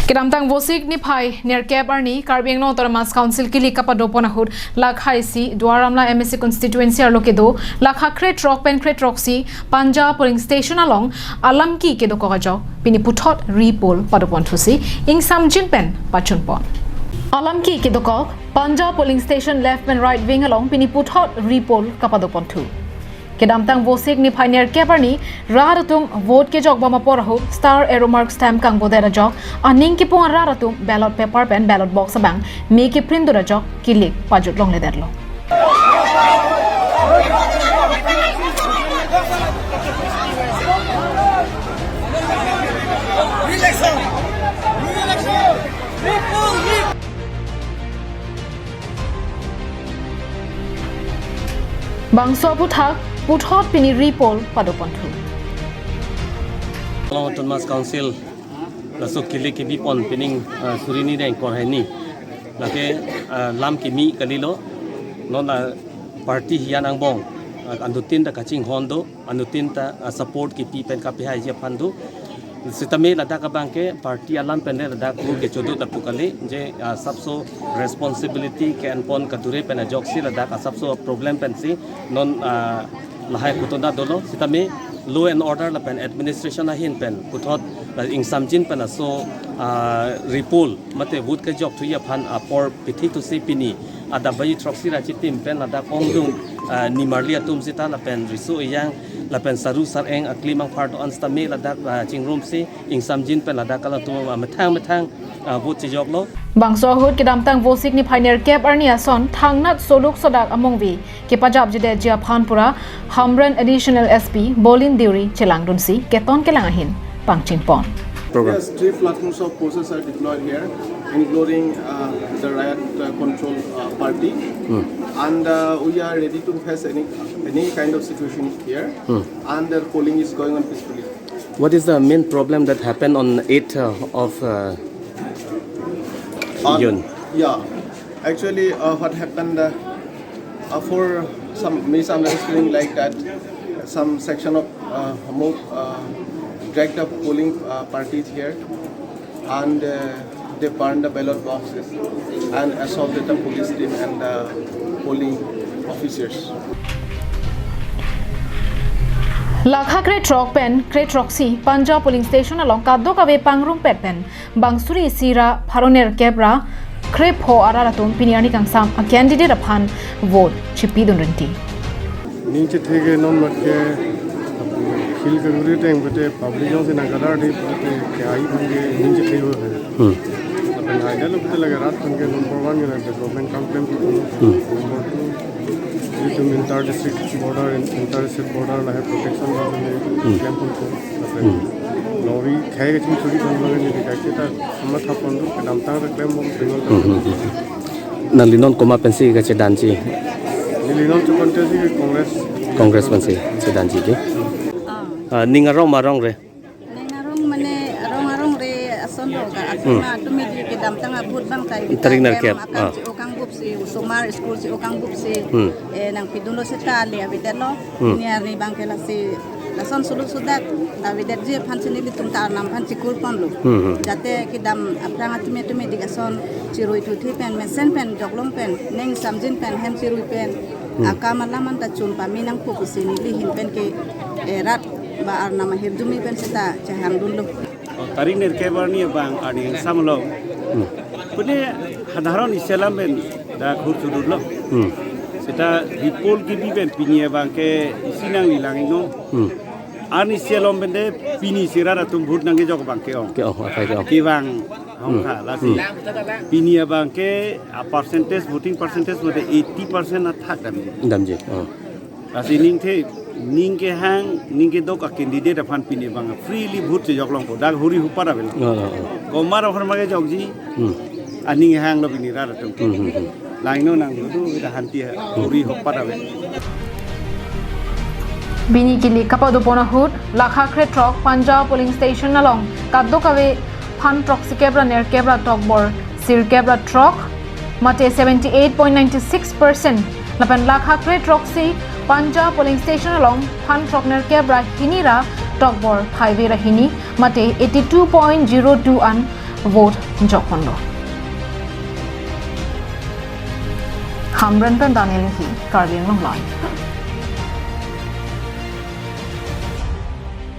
Kedamtang vosik ni phai nerkep arni Karbiang no Autonomous Council kili kapado ponahud lakhai si Dwaramla MSC constituency arlokedo lakha kret rock pen kret roxy Punja Polling Station along alamki kedo kogajo pini puthot repol padopon thusi ingsamjin pen pachun pon alamki kedo kok Punja Polling Station left and right wing along pini puthot repol kapadopon thu Kedamtang vosik ni phai nerkep arni raratum vote ke jog bama porhu star arrow mark stamp kang bodera jog aning ki pon raratum ballot paper pen ballot box abang me ki print dura jog kilik pajut long le derlo bangso puthot pini repol padoponthu Autonomous Council lasuk kili kibi pon pining surini deng kor hai ni lake lam kimi kalilo non party hian angbong andutin ta kaching hondo andutin ta support ki pi pen ka pi hai je phandu sitame lada ka bangke party alam pen lada ku ke chodu ta pukali je sabso responsibility ke anpon ka dure pen joksi lada ka sabso problem pen si non lahai kutonda dolo sitame law and order la pen administration ahin pen puthot ingsamjin pen so repol mate wood ka jok thuya phan por pithi tu se pini ada bayi troxi ra chitim pen ada kongdung ni marlia tum sita la pen risu yang la pen saru sar eng aklimang part on stame la dak chingrum se ingsamjin pen la dak kala tu mathang wood chi jok lo bangso hut kedamtang vosik ni phainer cap arnia son thangnat soluk sodak amongvi ke pajab jide jia phanpura hamran additional SP bolin diuri chelang dunsi keton kelang ahin pangchin pon program. Yes, 3 platforms of forces are deployed here, including the riot control party, and we are ready to face any kind of situation here, and the polling is going on peacefully. What is the main problem that happened on 8th of June? Yeah, actually, what happened for some misunderstanding like that, some section of dragged up polling parties here, and they burned the ballot boxes and assaulted the police team and the polling officers. Lakha kret rock pen kret roxy Punja Polling Station along kaddo kave pangrum pet pen bangsuri sira pharoner kebra krep ho araratum piniani kangsam a candidate upon vote chipi dunrenti नीचे थे के non मत के खिल के गुरी time बटे पब्लिकों से ना करा डी बटे क्या ही बंगे नीचे थे वो है अपन आइडिया लोग तो लगे रात बंगे नंबर 1 में डेवलपमेंट कंप्लेंट को नंबर 2 ये तो inter district border inter state border law है प्रोटेक्शन वाले में कैंप को लॉबी खाए के चीज थोड़ी बंद लगे नहीं दिखाई था हम था पंदो के नाम ता क्लेम हम बिंगल Nalinon koma pensi ka chedanji नीलिनो चुकंटे से Congress pensi chedanji ki ningarong marong re Nengarong mane arong re ason ro ka atma tumidi ke dam tanga bud bang kai Taring narkep, okang gup si Sumar school si okang gup si nang pidulo se tali abidelo ni ari bang kela si lason suluk sudak abidet je phansini litum tar nam phansi kur ponlo jate ke dam apranga tume digason chiroi thuthi pen mesen pen joglong pen neng samjin pen hem chiroi pen akamalaman ta chun pa minang pokusini li hin pen ke rat ba ar nama hirdumi pen seta chahang dulu taring nerkebarni bang ani samlo pune hadaron iselam ben da khur chudurlo seta repol ki ben pinie bang ke sinang ni langino ani selom ben de pini sirara tum bhut nange jog bang ke apai ke ki bang hong kha lasi pinie bang ke percentage voting percentage mode 80% na thak damji lasi ning ke hang ning ke dok candidate afan pini bang freely vote se joklong ko dag huri hupara bel ko maro hormage jogji aning hang lo bini ra tum laino nang du da hanti huri hupara bel bini kili kapado ponahut lakha kret rock Punja Polling Station along kaddo kave phan proxy kebra ner kebra tokbor sir kebra truck mate 78.96% lapan lakha kret roxy Punja Polling Station along phan trockner kebra hinira tokbor 5 rahini mate 82.02 an vote Jokondo. Hamran Daniel Hi, Karbiang Long Line.